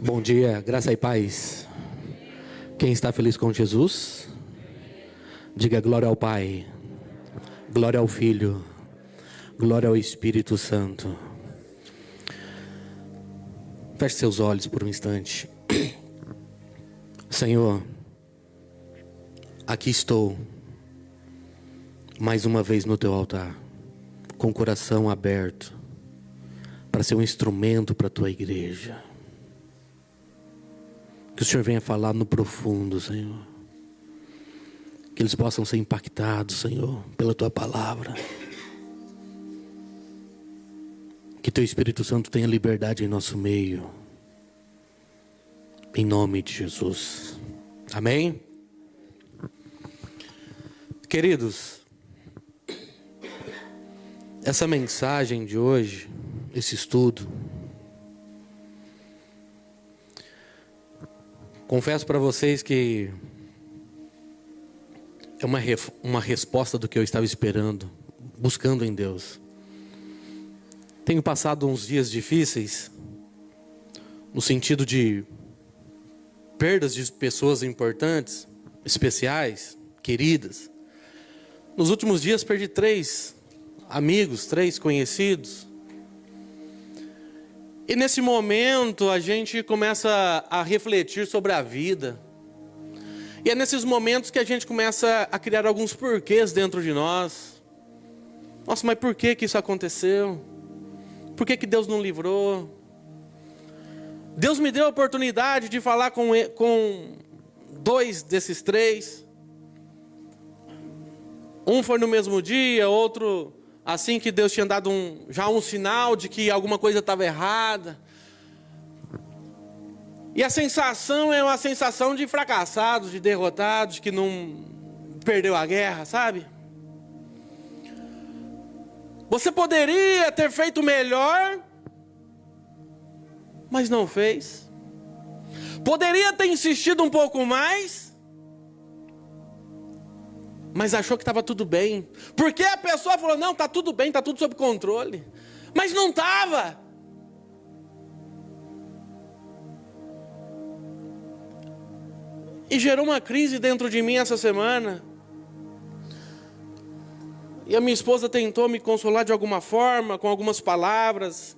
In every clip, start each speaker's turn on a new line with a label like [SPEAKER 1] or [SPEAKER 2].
[SPEAKER 1] Bom dia, graça e paz. Quem está feliz com Jesus? Diga glória ao Pai, glória ao Filho, glória ao Espírito Santo. Feche seus olhos por um instante. Senhor, aqui estou, mais uma vez no teu altar, com o coração aberto, para ser um instrumento para a tua igreja. Que o Senhor venha falar no profundo, Senhor. Que eles possam ser impactados, Senhor, pela tua palavra. Que teu Espírito Santo tenha liberdade em nosso meio. Em nome de Jesus. Amém? Queridos, essa mensagem de hoje, esse estudo, confesso para vocês que é uma resposta do que eu estava esperando, buscando em Deus. Tenho passado uns dias difíceis, no sentido de perdas de pessoas importantes, especiais, queridas. Nos últimos dias perdi 3 amigos, 3 conhecidos. E nesse momento a gente começa a refletir sobre a vida. E é nesses momentos que a gente começa a criar alguns porquês dentro de nós. Nossa, mas por que isso aconteceu? Por que Deus não livrou? Deus me deu a oportunidade de falar com 2 desses 3. Um foi no mesmo dia, outro assim que Deus tinha dado já um sinal de que alguma coisa estava errada. E a sensação é uma sensação de fracassados, de derrotados, que não perdeu a guerra, sabe? Você poderia ter feito melhor, mas não fez. Poderia ter insistido um pouco mais, mas achou que estava tudo bem. Porque a pessoa falou, não, está tudo bem, está tudo sob controle. Mas não estava. E gerou uma crise dentro de mim essa semana. E a minha esposa tentou me consolar de alguma forma, com algumas palavras.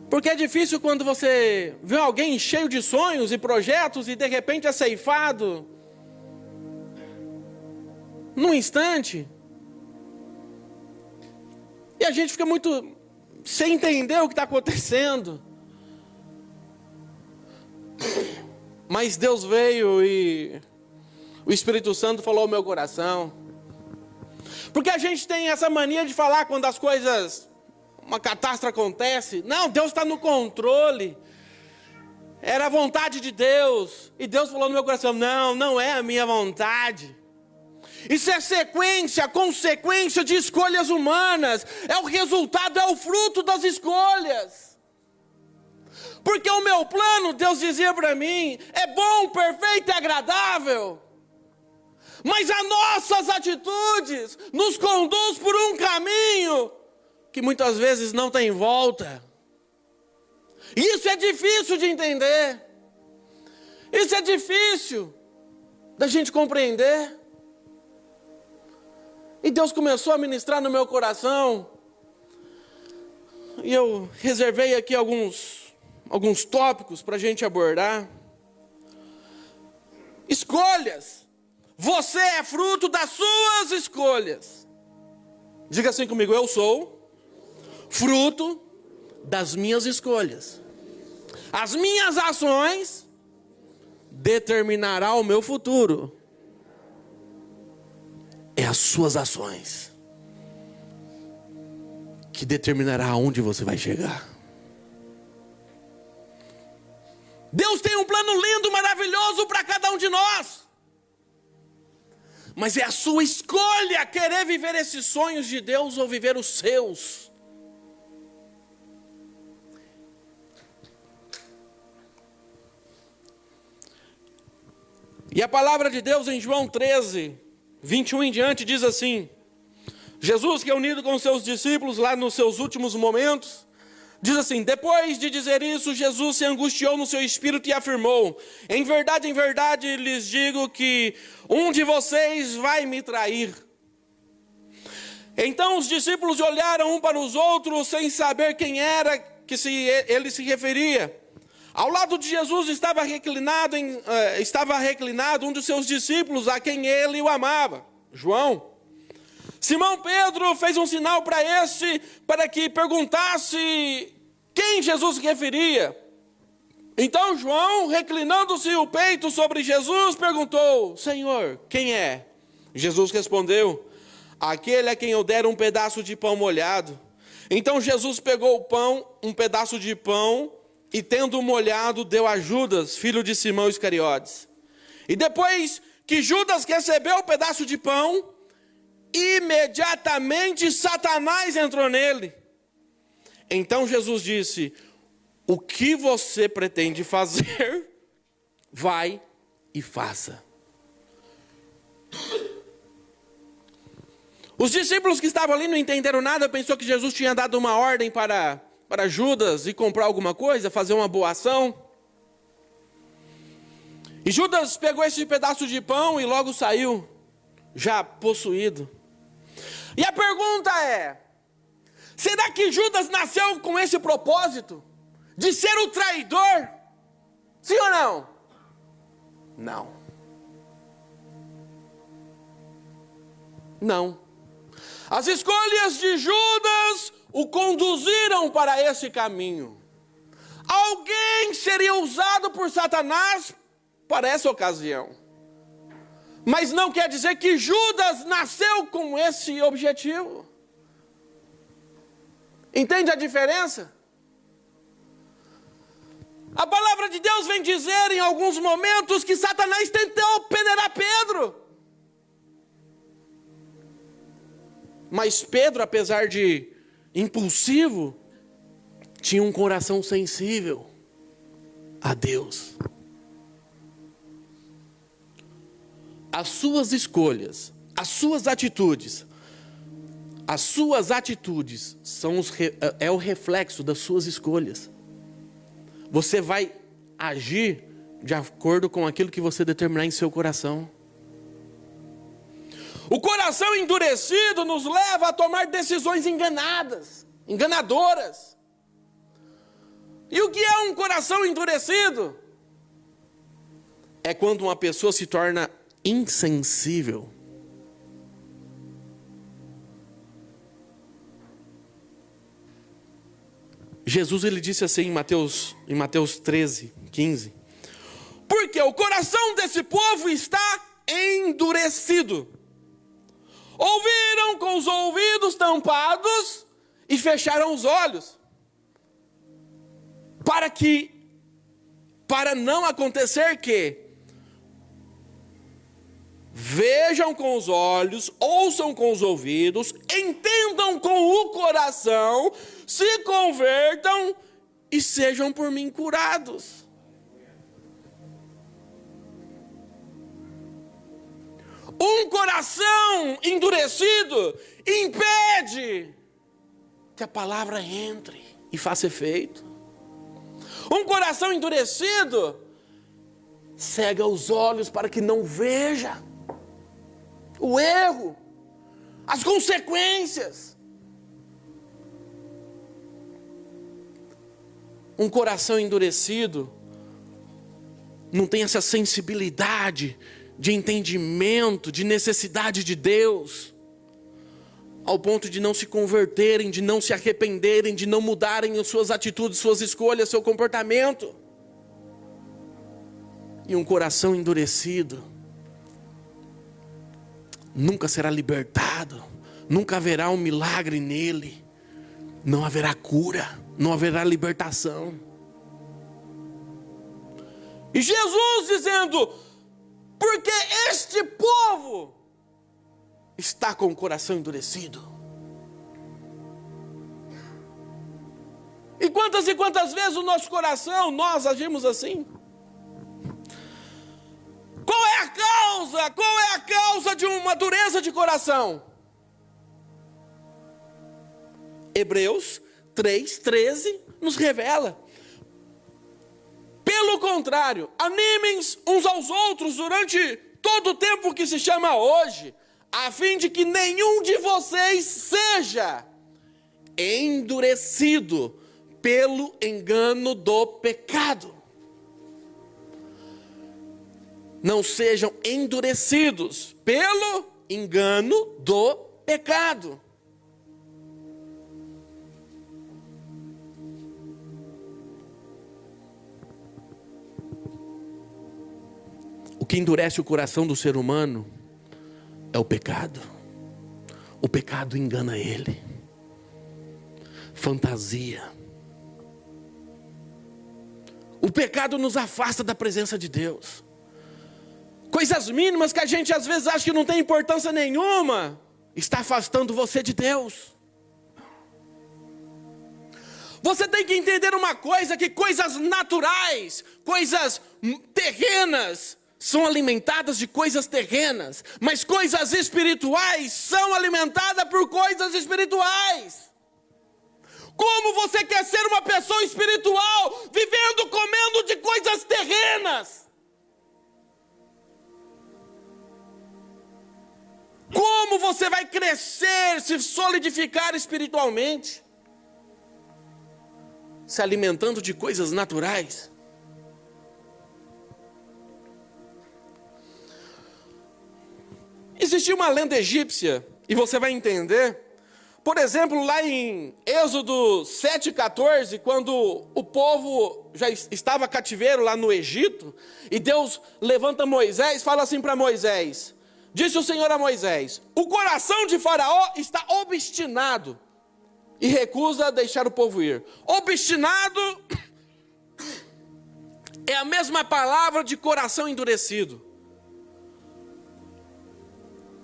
[SPEAKER 1] Porque é difícil quando você vê alguém cheio de sonhos e projetos e de repente é ceifado num instante. E a gente fica muito sem entender o que está acontecendo. Mas Deus veio e o Espírito Santo falou ao meu coração. Porque a gente tem essa mania de falar quando as coisas, uma catástrofe acontece. Não, Deus está no controle. Era a vontade de Deus. E Deus falou no meu coração, não é a minha vontade. Isso é consequência de escolhas humanas. É o resultado, é o fruto das escolhas. Porque o meu plano, Deus dizia para mim, é bom, perfeito e agradável. Mas as nossas atitudes nos conduz por um caminho que muitas vezes não tem volta. Isso é difícil de entender. Isso é difícil da gente compreender. E Deus começou a ministrar no meu coração. E eu reservei aqui alguns tópicos para a gente abordar. Escolhas. Você é fruto das suas escolhas. Diga assim comigo, eu sou fruto das minhas escolhas. As minhas ações determinarão o meu futuro. É as suas ações que determinará aonde você vai chegar. Deus tem um plano lindo, maravilhoso para cada um de nós. Mas é a sua escolha querer viver esses sonhos de Deus ou viver os seus. E a palavra de Deus em João 13, 21 em diante diz assim: Jesus, reunido com seus discípulos lá nos seus últimos momentos, Diz assim: depois de dizer isso, Jesus se angustiou no seu espírito e afirmou: em verdade lhes digo que um de vocês vai me trair. Então os discípulos olharam um para os outros sem saber quem era que ele se referia. Ao lado de Jesus estava reclinado um dos seus discípulos, a quem ele o amava, João. Simão Pedro fez um sinal para este, para que perguntasse quem Jesus se referia. Então João, reclinando-se o peito sobre Jesus, perguntou: Senhor, quem é? Jesus respondeu: aquele a quem eu der um pedaço de pão molhado. Então Jesus pegou o pão, um pedaço de pão, e tendo molhado, deu a Judas, filho de Simão Iscariotes. E depois que Judas recebeu o pedaço de pão, imediatamente Satanás entrou nele. Então Jesus disse: o que você pretende fazer, vai e faça. Os discípulos que estavam ali não entenderam nada, pensou que Jesus tinha dado uma ordem para Judas ir comprar alguma coisa, fazer uma boa ação. E Judas pegou esse pedaço de pão e logo saiu, já possuído. E a pergunta é: será que Judas nasceu com esse propósito de ser o traidor? Sim ou não? Não. Não. As escolhas de Judas o conduziram para esse caminho. Alguém seria usado por Satanás para essa ocasião. Mas não quer dizer que Judas nasceu com esse objetivo. Entende a diferença? A palavra de Deus vem dizer em alguns momentos que Satanás tentou peneirar Pedro. Mas Pedro, apesar de impulsivo, tinha um coração sensível a Deus. As suas escolhas, as suas atitudes é o reflexo das suas escolhas. Você vai agir de acordo com aquilo que você determinar em seu coração. O coração endurecido nos leva a tomar decisões enganadoras. E o que é um coração endurecido? É quando uma pessoa se torna insensível. Jesus ele disse assim em Mateus 13:15: porque o coração desse povo está endurecido. Ouviram com os ouvidos tampados e fecharam os olhos, para não acontecer que vejam com os olhos, ouçam com os ouvidos, entendam com o coração, se convertam e sejam por mim curados. Um coração endurecido impede que a palavra entre e faça efeito. Um coração endurecido cega os olhos para que não veja o erro, as consequências. Um coração endurecido não tem essa sensibilidade de entendimento, de necessidade de Deus, ao ponto de não se converterem, de não se arrependerem, de não mudarem as suas atitudes, suas escolhas, seu comportamento. E um coração endurecido nunca será libertado, nunca haverá um milagre nele, não haverá cura, não haverá libertação. E Jesus dizendo: porque este povo está com o coração endurecido. E quantas vezes o nosso coração, nós agimos assim? Qual é a causa? Qual é a causa de uma dureza de coração? Hebreus 3,13 nos revela. Pelo contrário, animem uns aos outros durante todo o tempo que se chama hoje, a fim de que nenhum de vocês seja endurecido pelo engano do pecado. Não sejam endurecidos pelo engano do pecado. O que endurece o coração do ser humano é o pecado. O pecado engana ele. Fantasia. O pecado nos afasta da presença de Deus. Coisas mínimas que a gente às vezes acha que não tem importância nenhuma, está afastando você de Deus. Você tem que entender uma coisa, que coisas naturais, coisas terrenas, são alimentadas de coisas terrenas, mas coisas espirituais são alimentadas por coisas espirituais. Como você quer ser uma pessoa espiritual, vivendo, comendo de coisas terrenas? Como você vai crescer, se solidificar espiritualmente? Se alimentando de coisas naturais? Existia uma lenda egípcia, e você vai entender. Por exemplo, lá em Êxodo 7,14, quando o povo já estava cativeiro lá no Egito, e Deus levanta Moisés, fala assim para Moisés: disse o Senhor a Moisés: o coração de Faraó está obstinado e recusa deixar o povo ir. Obstinado é a mesma palavra de coração endurecido.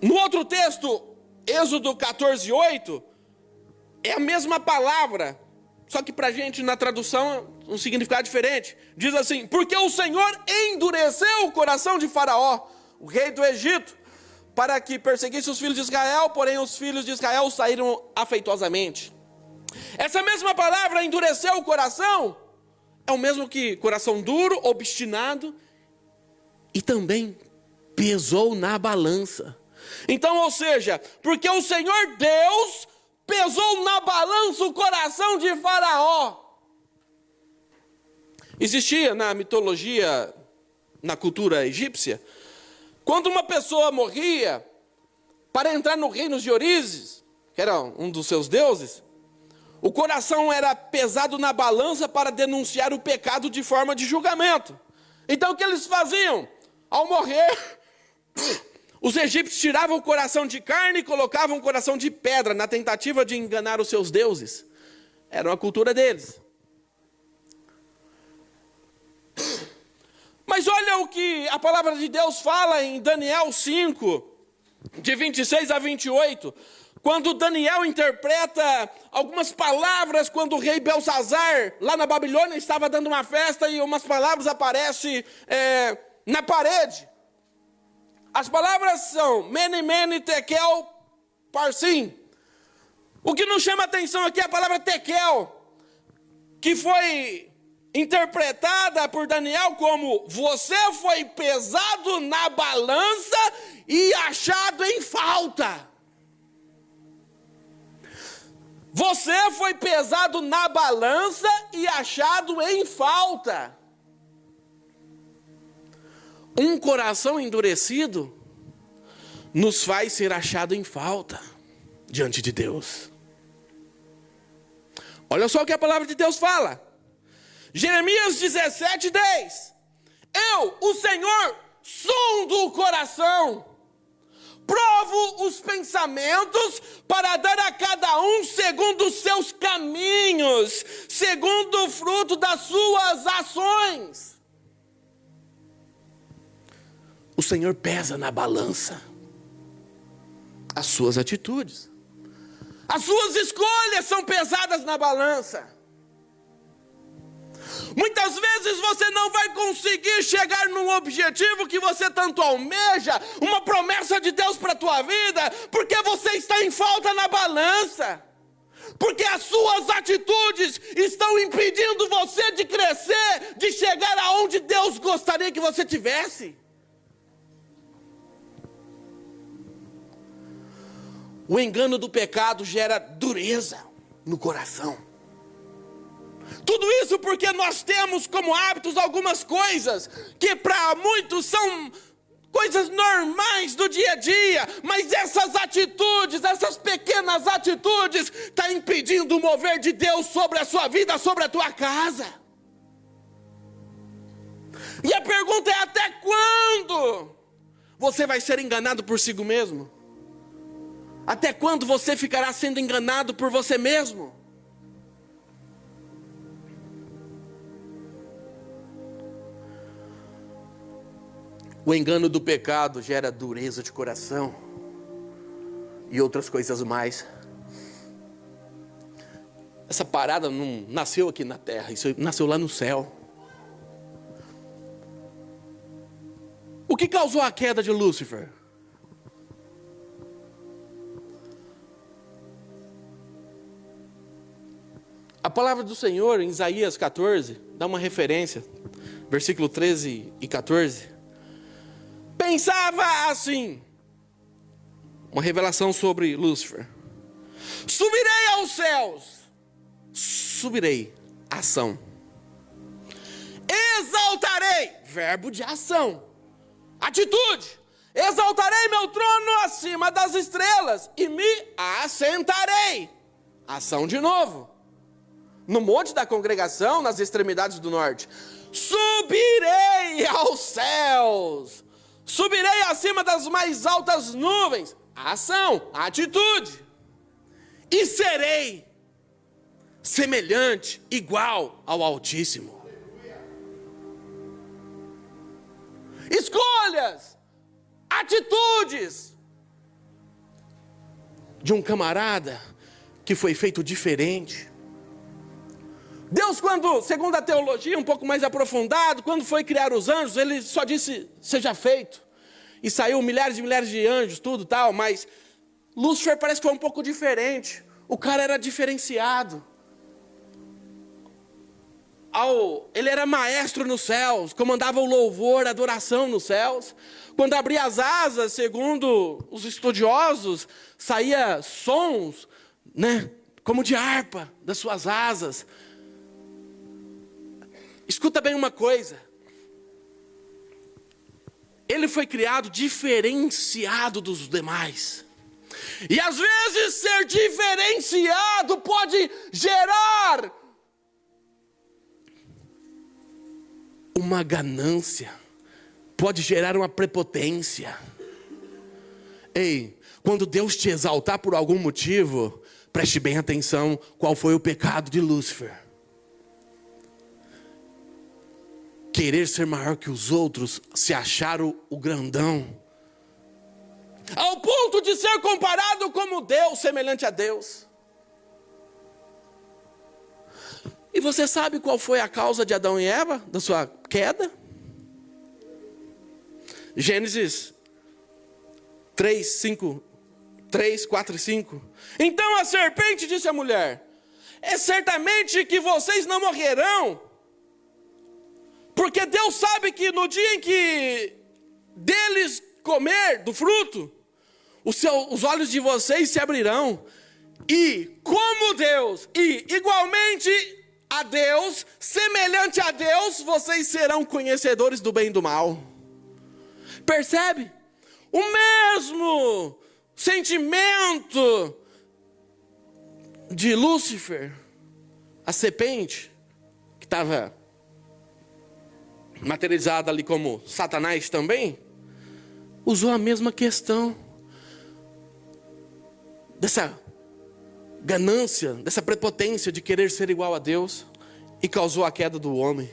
[SPEAKER 1] No outro texto, Êxodo 14:8, é a mesma palavra, só que para a gente na tradução um significado diferente. Diz assim: porque o Senhor endureceu o coração de Faraó, o rei do Egito, para que perseguisse os filhos de Israel, porém os filhos de Israel saíram afeituosamente. Essa mesma palavra, endureceu o coração, é o mesmo que coração duro, obstinado, e também pesou na balança. Então, ou seja, porque o Senhor Deus pesou na balança o coração de Faraó. Existia na mitologia, na cultura egípcia, quando uma pessoa morria, para entrar no reino de Orísis, que era um dos seus deuses, o coração era pesado na balança para denunciar o pecado de forma de julgamento. Então o que eles faziam? Ao morrer, os egípcios tiravam o coração de carne e colocavam o coração de pedra, na tentativa de enganar os seus deuses. Era uma cultura deles. Mas olha o que a palavra de Deus fala em Daniel 5, de 26 a 28. Quando Daniel interpreta algumas palavras, quando o rei Belsazar, lá na Babilônia, estava dando uma festa e umas palavras aparecem na parede. As palavras são Mene, Mene, Tekel, Parsim. O que nos chama a atenção aqui é a palavra Tekel, que foi interpretada por Daniel como: você foi pesado na balança e achado em falta. Você foi pesado na balança e achado em falta. Um coração endurecido nos faz ser achado em falta diante de Deus. Olha só o que a palavra de Deus fala. Jeremias 17:10. Eu, o Senhor, sondo o coração, provo os pensamentos para dar a cada um segundo os seus caminhos, segundo o fruto das suas ações. O Senhor pesa na balança as suas atitudes. As suas escolhas são pesadas na balança. Muitas vezes você não vai conseguir chegar num objetivo que você tanto almeja, uma promessa de Deus para a tua vida, porque você está em falta na balança. Porque as suas atitudes estão impedindo você de crescer, de chegar aonde Deus gostaria que você tivesse. O engano do pecado gera dureza no coração. Tudo isso porque nós temos como hábitos algumas coisas que para muitos são coisas normais do dia a dia, mas essas atitudes, essas pequenas atitudes, estão impedindo o mover de Deus sobre a sua vida, sobre a tua casa. E a pergunta é: até quando você vai ser enganado por si mesmo? Até quando você ficará sendo enganado por você mesmo? O engano do pecado gera dureza de coração e outras coisas mais. Essa parada não nasceu aqui na terra, isso nasceu lá no céu. O que causou a queda de Lúcifer? A palavra do Senhor em Isaías 14 dá uma referência, versículo 13 e 14. Pensava assim, uma revelação sobre Lúcifer: subirei aos céus, subirei, ação, exaltarei, verbo de ação, atitude, exaltarei meu trono acima das estrelas e me assentarei, ação de novo, no monte da congregação, nas extremidades do norte. Subirei aos céus, subirei acima das mais altas nuvens, ação, atitude, e serei semelhante, igual ao Altíssimo. Escolhas, atitudes de um camarada que foi feito diferente. Deus, quando, segundo a teologia um pouco mais aprofundado, quando foi criar os anjos, ele só disse: seja feito. E saiu milhares e milhares de anjos, tudo tal, mas Lúcifer parece que foi um pouco diferente. O cara era diferenciado. Ele era maestro nos céus, comandava o louvor, a adoração nos céus. Quando abria as asas, segundo os estudiosos, saía sons, né, como de harpa das suas asas. Escuta bem uma coisa. Ele foi criado diferenciado dos demais. E às vezes ser diferenciado pode gerar uma ganância, pode gerar uma prepotência. Ei, quando Deus te exaltar por algum motivo, preste bem atenção qual foi o pecado de Lúcifer. Querer ser maior que os outros, se achar o grandão, ao ponto de ser comparado como Deus, semelhante a Deus. E você sabe qual foi a causa de Adão e Eva, da sua queda? Gênesis 3, 4 e 5. Então a serpente disse à mulher: é certamente que vocês não morrerão, porque Deus sabe que no dia em que deles comer do fruto, os olhos de vocês se abrirão, e como Deus, e igualmente a Deus, semelhante a Deus, vocês serão conhecedores do bem e do mal. Percebe? O mesmo sentimento de Lúcifer, a serpente, que estava materializada ali como Satanás também, usou a mesma questão dessa ganância, dessa prepotência de querer ser igual a Deus, e causou a queda do homem.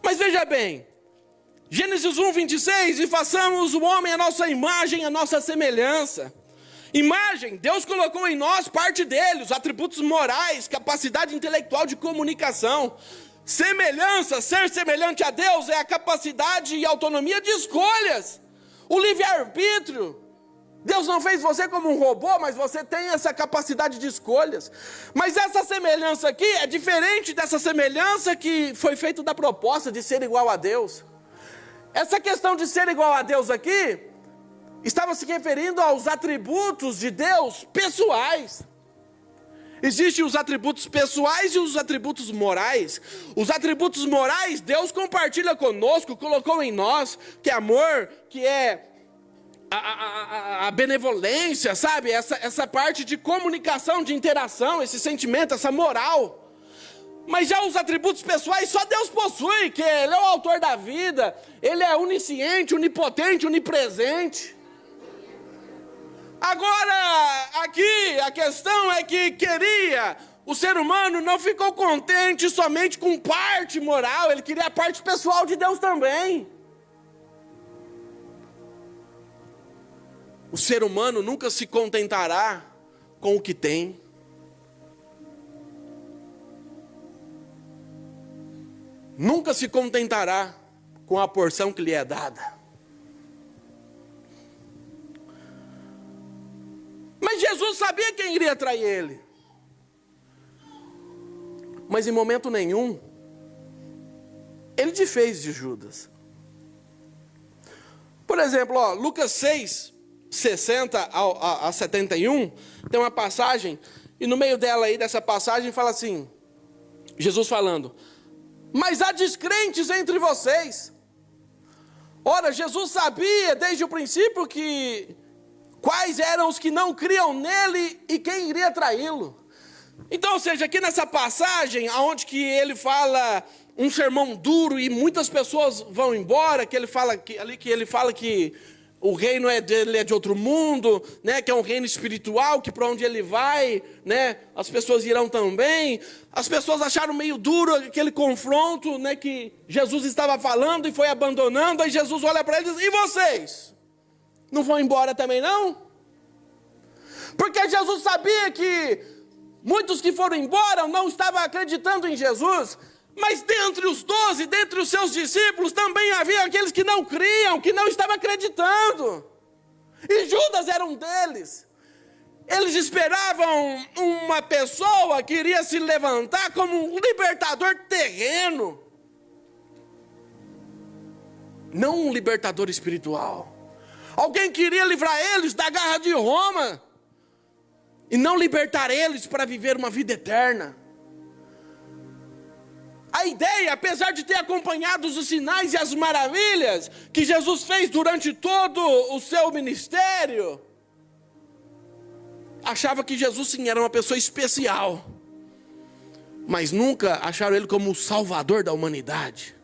[SPEAKER 1] Mas veja bem, Gênesis 1, 26, e façamos o homem a nossa imagem, a nossa semelhança. Imagem, Deus colocou em nós parte dele, os atributos morais, capacidade intelectual de comunicação. Semelhança, ser semelhante a Deus, é a capacidade e autonomia de escolhas, o livre-arbítrio, Deus não fez você como um robô, mas você tem essa capacidade de escolhas. Mas essa semelhança aqui é diferente dessa semelhança que foi feita da proposta de ser igual a Deus. Essa questão de ser igual a Deus aqui estava se referindo aos atributos de Deus pessoais. Existem os atributos pessoais e os atributos morais. Os atributos morais, Deus compartilha conosco, colocou em nós, que é amor, que é a benevolência, sabe? Essa parte de comunicação, de interação, esse sentimento, essa moral. Mas já os atributos pessoais só Deus possui, que Ele é o autor da vida, Ele é onisciente, onipotente, onipresente. Agora, aqui, a questão é que o ser humano não ficou contente somente com parte moral, ele queria a parte pessoal de Deus também. O ser humano nunca se contentará com o que tem. Nunca se contentará com a porção que lhe é dada. Mas Jesus sabia quem iria trair ele. Mas em momento nenhum, ele desfez de Judas. Por exemplo, Lucas 6, 60 a 71, tem uma passagem, e no meio dela aí, dessa passagem, fala assim, Jesus falando, mas há descrentes entre vocês. Ora, Jesus sabia desde o princípio quais eram os que não criam nele e quem iria traí-lo. Então, ou seja, aqui nessa passagem, onde que ele fala um sermão duro e muitas pessoas vão embora, que ele fala que o reino dele é de outro mundo, né, que é um reino espiritual, que para onde ele vai, né, as pessoas irão também. As pessoas acharam meio duro aquele confronto, né, que Jesus estava falando e foi abandonando. Aí Jesus olha para eles e diz, e vocês? Não vão embora também não? Porque Jesus sabia que muitos que foram embora não estavam acreditando em Jesus, mas dentre os 12, dentre os seus discípulos, também havia aqueles que não criam, que não estavam acreditando. E Judas era um deles. Eles esperavam uma pessoa que iria se levantar como um libertador terreno, não um libertador espiritual. Alguém queria livrar eles da garra de Roma e não libertar eles para viver uma vida eterna. A ideia, apesar de ter acompanhado os sinais e as maravilhas que Jesus fez durante todo o seu ministério, achava que Jesus sim era uma pessoa especial, mas nunca acharam ele como o salvador da humanidade.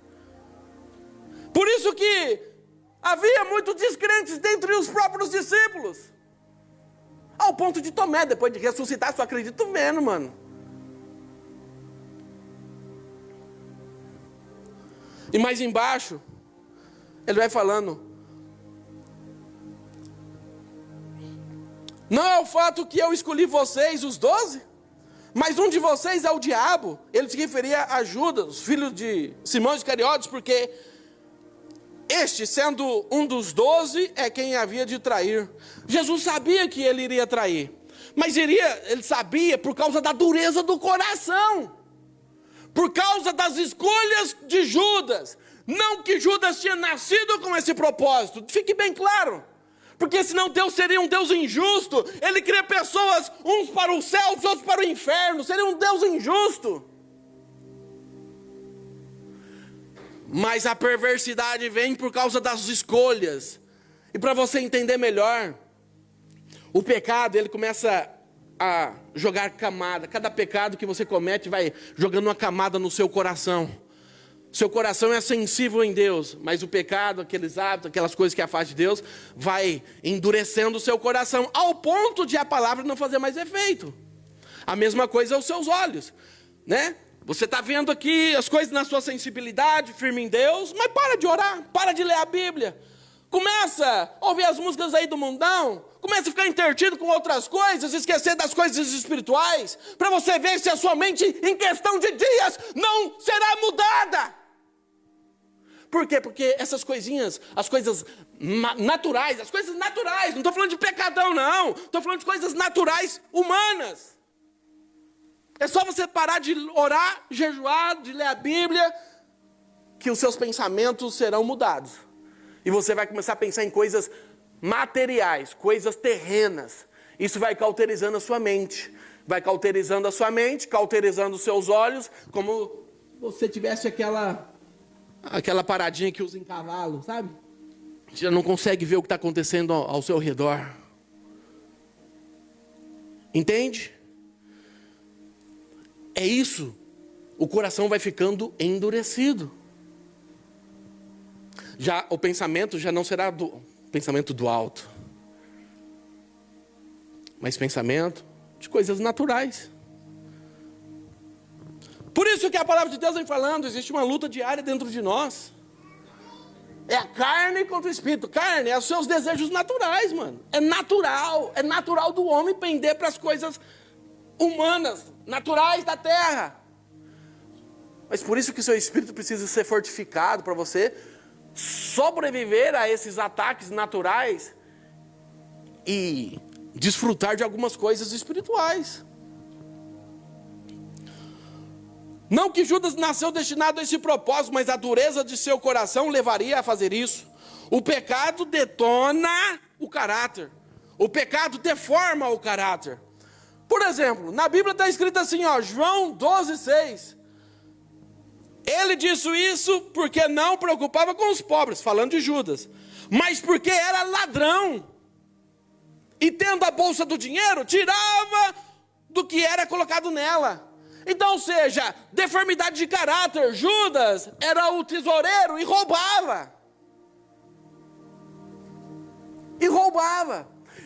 [SPEAKER 1] Por isso que havia muitos descrentes dentre os próprios discípulos, ao ponto de Tomé, depois de ressuscitar, só acredito vendo, mano. E mais embaixo, ele vai falando, não é o fato que eu escolhi vocês, os 12, mas um de vocês é o diabo. Ele se referia a Judas, filho de Simão Iscariotes, porque este, sendo um dos 12, é quem havia de trair. Jesus sabia que ele iria trair, mas ele sabia por causa da dureza do coração, por causa das escolhas de Judas. Não que Judas tinha nascido com esse propósito, fique bem claro, porque senão Deus seria um Deus injusto. Ele cria pessoas, uns para o céu, outros para o inferno, seria um Deus injusto. Mas a perversidade vem por causa das escolhas. E para você entender melhor, o pecado, ele começa a jogar camada. Cada pecado que você comete vai jogando uma camada no seu coração. Seu coração é sensível em Deus, mas o pecado, aqueles hábitos, aquelas coisas que afastam de Deus, vai endurecendo o seu coração, ao ponto de a palavra não fazer mais efeito. A mesma coisa aos seus olhos, né? Você está vendo aqui as coisas na sua sensibilidade, firme em Deus, mas para de orar, para de ler a Bíblia. Começa a ouvir as músicas aí do mundão, começa a ficar entretido com outras coisas, esquecer das coisas espirituais, para você ver se a sua mente, em questão de dias, não será mudada. Por quê? Porque essas coisinhas, as coisas naturais, não estou falando de pecadão, não. Estou falando de coisas naturais, humanas. É só você parar de orar, jejuar, de ler a Bíblia, que os seus pensamentos serão mudados. E você vai começar a pensar em coisas materiais, coisas terrenas. Isso vai cauterizando a sua mente. Vai cauterizando a sua mente, cauterizando os seus olhos, como você tivesse aquela paradinha que usa em cavalo, sabe? Você já não consegue ver o que está acontecendo ao seu redor. Entende? É isso. O coração vai ficando endurecido. Já o pensamento já não será do pensamento do alto, mas pensamento de coisas naturais. Por isso que a palavra de Deus vem falando, existe uma luta diária dentro de nós. É a carne contra o espírito. Carne é os seus desejos naturais, mano. É natural do homem pender para as coisas humanas, naturais da terra. Mas por isso que o seu espírito precisa ser fortificado para você sobreviver a esses ataques naturais e desfrutar de algumas coisas espirituais. Não que Judas nasceu destinado a esse propósito, mas a dureza de seu coração levaria a fazer isso. O pecado detona o caráter. O pecado deforma o caráter. Por exemplo, na Bíblia está escrito assim, João 12,6. Ele disse isso porque não preocupava com os pobres, falando de Judas, mas porque era ladrão. E tendo a bolsa do dinheiro, tirava do que era colocado nela. Então, ou seja, deformidade de caráter. Judas era o tesoureiro e roubava.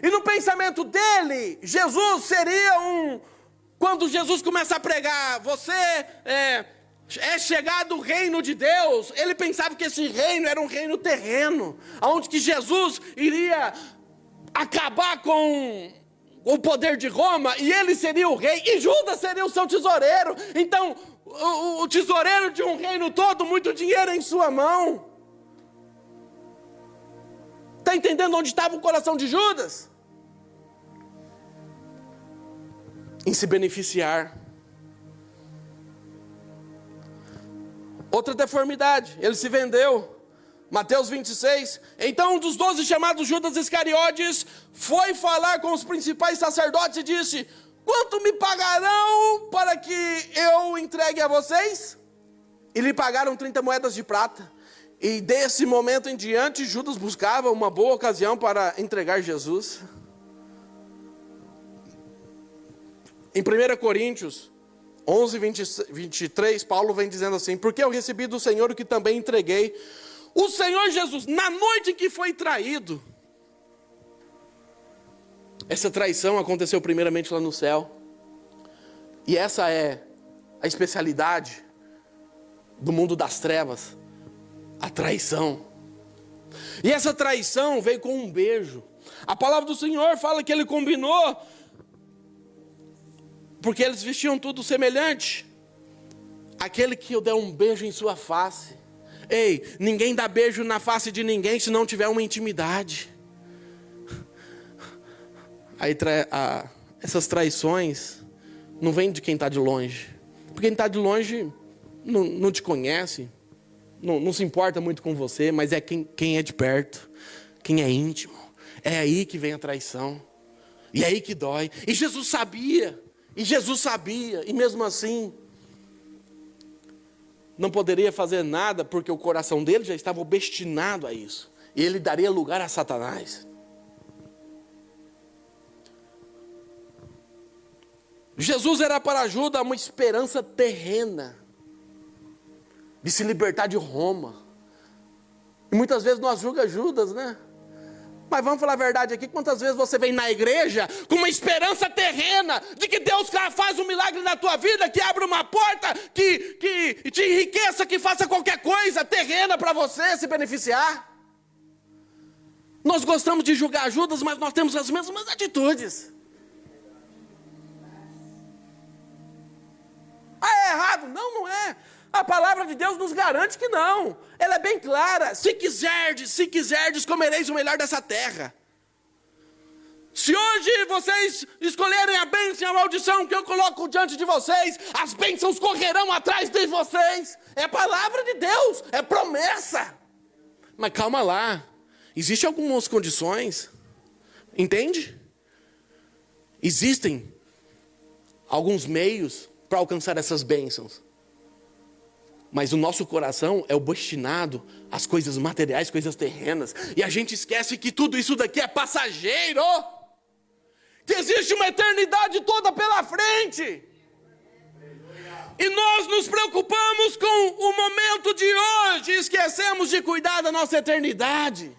[SPEAKER 1] E no pensamento dele, Jesus seria quando Jesus começa a pregar, você é chegado o reino de Deus. Ele pensava que esse reino era um reino terreno, onde que Jesus iria acabar com o poder de Roma, e ele seria o rei, e Judas seria o seu tesoureiro. Então, o tesoureiro de um reino todo, muito dinheiro em sua mão. Está entendendo onde estava o coração de Judas? Em se beneficiar. Outra deformidade, ele se vendeu. Mateus 26, então um dos 12 chamados Judas Iscariotes foi falar com os principais sacerdotes e disse: quanto me pagarão para que eu entregue a vocês? E lhe pagaram 30 moedas de prata. E desse momento em diante, Judas buscava uma boa ocasião para entregar Jesus. Em 1 Coríntios 11, 23, Paulo vem dizendo assim: porque eu recebi do Senhor o que também entreguei. O Senhor Jesus, na noite em que foi traído, essa traição aconteceu primeiramente lá no céu. E essa é a especialidade do mundo das trevas, a traição. E essa traição veio com um beijo. A palavra do Senhor fala que ele combinou, porque eles vestiam tudo semelhante. Aquele que eu der um beijo em sua face. Ei, ninguém dá beijo na face de ninguém se não tiver uma intimidade. Aí essas traições não vêm de quem está de longe. Porque quem está de longe não te conhece, não se importa muito com você, mas é quem é de perto, quem é íntimo. É aí que vem a traição. E é aí que dói. E Jesus sabia, e mesmo assim não poderia fazer nada, porque o coração dele já estava obstinado a isso. E ele daria lugar a Satanás. Jesus era para Judas uma esperança terrena, de se libertar de Roma. E muitas vezes nós julgamos Judas, né? Mas vamos falar a verdade aqui, quantas vezes você vem na igreja com uma esperança terrena de que Deus faz um milagre na tua vida, que abre uma porta, que te enriqueça, que faça qualquer coisa terrena para você se beneficiar? Nós gostamos de julgar Judas, mas nós temos as mesmas atitudes. Ah, é errado? Não, não é. A palavra de Deus nos garante que não. Ela é bem clara. Se quiserdes, comereis o melhor dessa terra. Se hoje vocês escolherem a bênção e a maldição que eu coloco diante de vocês, as bênçãos correrão atrás de vocês. É a palavra de Deus, é promessa. Mas calma lá, existem algumas condições, entende? Existem alguns meios para alcançar essas bênçãos. Mas o nosso coração é obstinado às coisas materiais, coisas terrenas. E a gente esquece que tudo isso daqui é passageiro. Que existe uma eternidade toda pela frente. E nós nos preocupamos com o momento de hoje. E esquecemos de cuidar da nossa eternidade.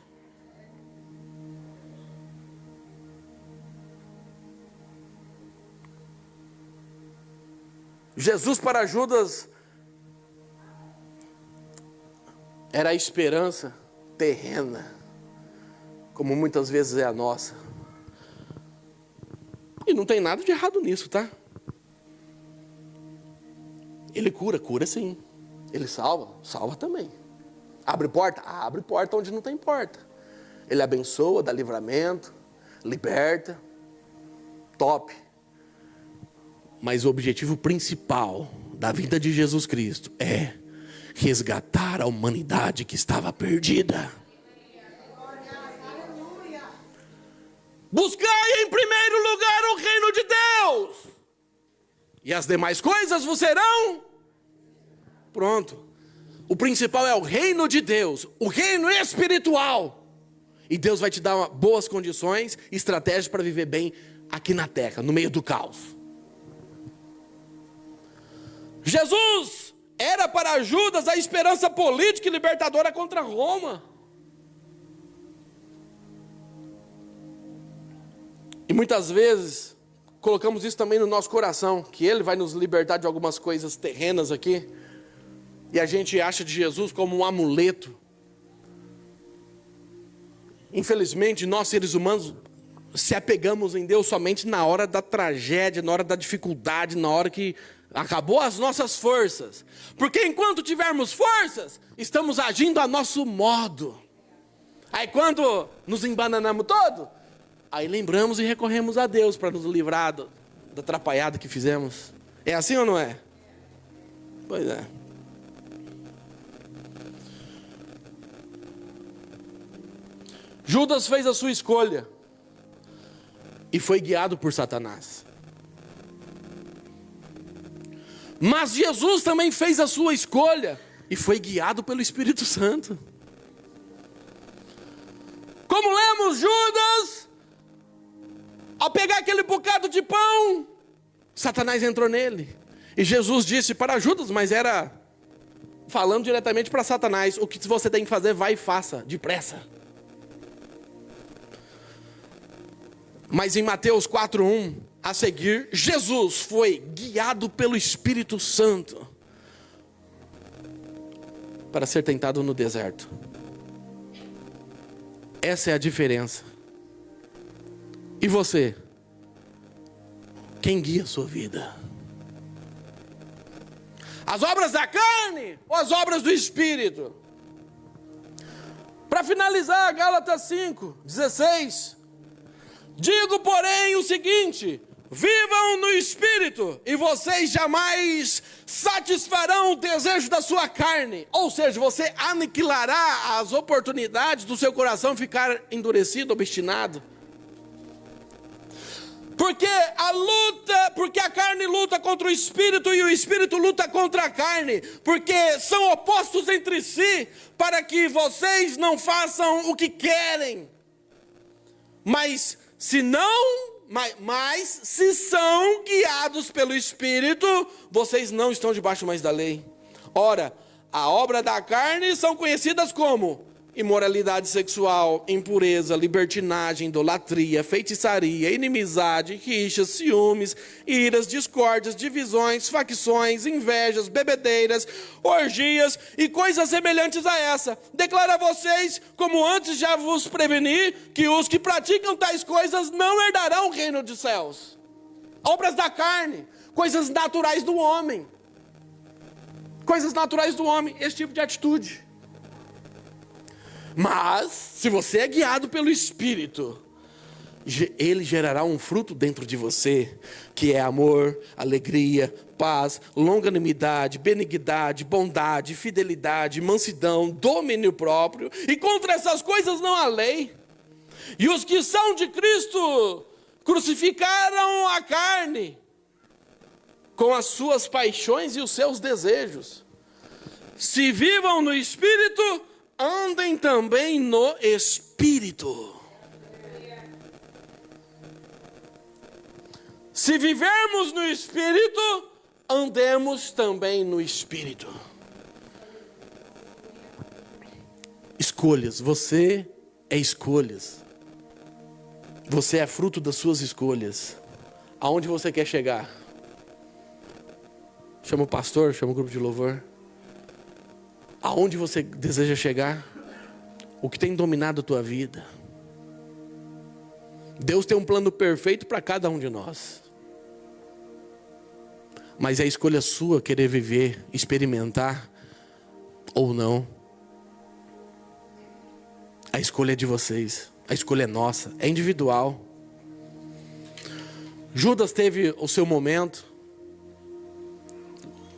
[SPEAKER 1] Jesus para Judas era a esperança terrena, como muitas vezes é a nossa. E não tem nada de errado nisso, tá? Ele cura sim. Ele salva também. Abre porta onde não tem porta. Ele abençoa, dá livramento, liberta. Top. Mas o objetivo principal da vida de Jesus Cristo é resgatar a humanidade que estava perdida. Buscai em primeiro lugar o reino de Deus, e as demais coisas vos serão. Pronto. O principal é o reino de Deus, o reino espiritual. E Deus vai te dar boas condições, estratégias para viver bem aqui na terra, no meio do caos. Jesus era para Judas a esperança política e libertadora contra Roma. E muitas vezes colocamos isso também no nosso coração, que Ele vai nos libertar de algumas coisas terrenas aqui. E a gente acha de Jesus como um amuleto. Infelizmente, nós seres humanos se apegamos em Deus somente na hora da tragédia, na hora da dificuldade, na hora que acabou as nossas forças. Porque enquanto tivermos forças, estamos agindo a nosso modo. Aí quando nos embananamos todo, aí lembramos e recorremos a Deus para nos livrar da atrapalhada que fizemos. É assim ou não é? Pois é. Judas fez a sua escolha e foi guiado por Satanás. Mas Jesus também fez a sua escolha e foi guiado pelo Espírito Santo. Como lemos, Judas, ao pegar aquele bocado de pão, Satanás entrou nele. E Jesus disse para Judas, mas era falando diretamente para Satanás: o que você tem que fazer, vai e faça, depressa. Mas em Mateus 4:1, a seguir, Jesus foi guiado pelo Espírito Santo para ser tentado no deserto. Essa é a diferença. E você? Quem guia a sua vida? As obras da carne ou as obras do Espírito? Para finalizar, Gálatas 5:16. Digo, porém, o seguinte: vivam no Espírito, e vocês jamais satisfarão o desejo da sua carne. Ou seja, você aniquilará as oportunidades do seu coração ficar endurecido, obstinado. Porque a carne luta contra o Espírito e o Espírito luta contra a carne. Porque são opostos entre si, para que vocês não façam o que querem. Mas se são guiados pelo Espírito, vocês não estão debaixo mais da lei. Ora, a obra da carne são conhecidas como imoralidade sexual, impureza, libertinagem, idolatria, feitiçaria, inimizade, rixas, ciúmes, iras, discórdias, divisões, facções, invejas, bebedeiras, orgias e coisas semelhantes a essa. Declaro a vocês, como antes já vos preveni, que os que praticam tais coisas não herdarão o reino dos céus. Obras da carne, coisas naturais do homem. coisas naturais do homem, esse tipo de atitude. Mas, se você é guiado pelo Espírito, ele gerará um fruto dentro de você, que é amor, alegria, paz, longanimidade, benignidade, bondade, fidelidade, mansidão, domínio próprio. E contra essas coisas não há lei. E os que são de Cristo crucificaram a carne com as suas paixões e os seus desejos. Se vivam no Espírito, andem também no Espírito. Se vivermos no Espírito, andemos também no Espírito. Escolhas, você é escolhas. Você é fruto das suas escolhas. Aonde você quer chegar? Chama o pastor, chama o grupo de louvor. Aonde você deseja chegar? O que tem dominado a tua vida? Deus tem um plano perfeito para cada um de nós. Mas é escolha sua querer viver, experimentar ou não. A escolha é de vocês, a escolha é nossa, é individual. Judas teve o seu momento.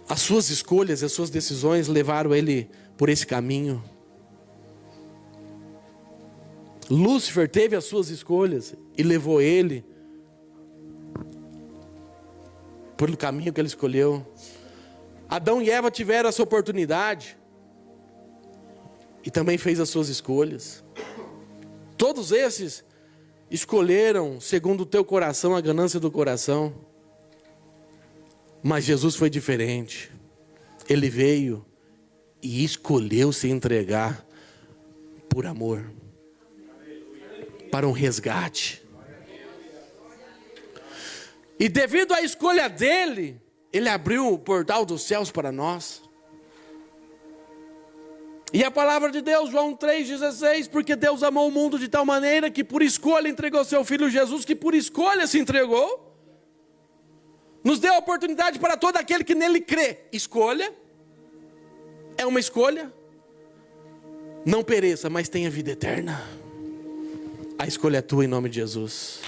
[SPEAKER 1] As suas escolhas, as suas decisões levaram ele por esse caminho. Lúcifer teve as suas escolhas e levou ele pelo caminho que ele escolheu. Adão e Eva tiveram essa oportunidade e também fez as suas escolhas. Todos esses escolheram segundo o teu coração, a ganância do coração. Mas Jesus foi diferente. Ele veio e escolheu se entregar por amor, para um resgate. E devido à escolha dele, ele abriu o portal dos céus para nós. E a palavra de Deus, João 3,16, porque Deus amou o mundo de tal maneira que por escolha entregou seu Filho Jesus, que por escolha se entregou. Nos deu a oportunidade para todo aquele que nele crê. Escolha, é uma escolha. Não pereça, mas tenha vida eterna. A escolha é tua em nome de Jesus.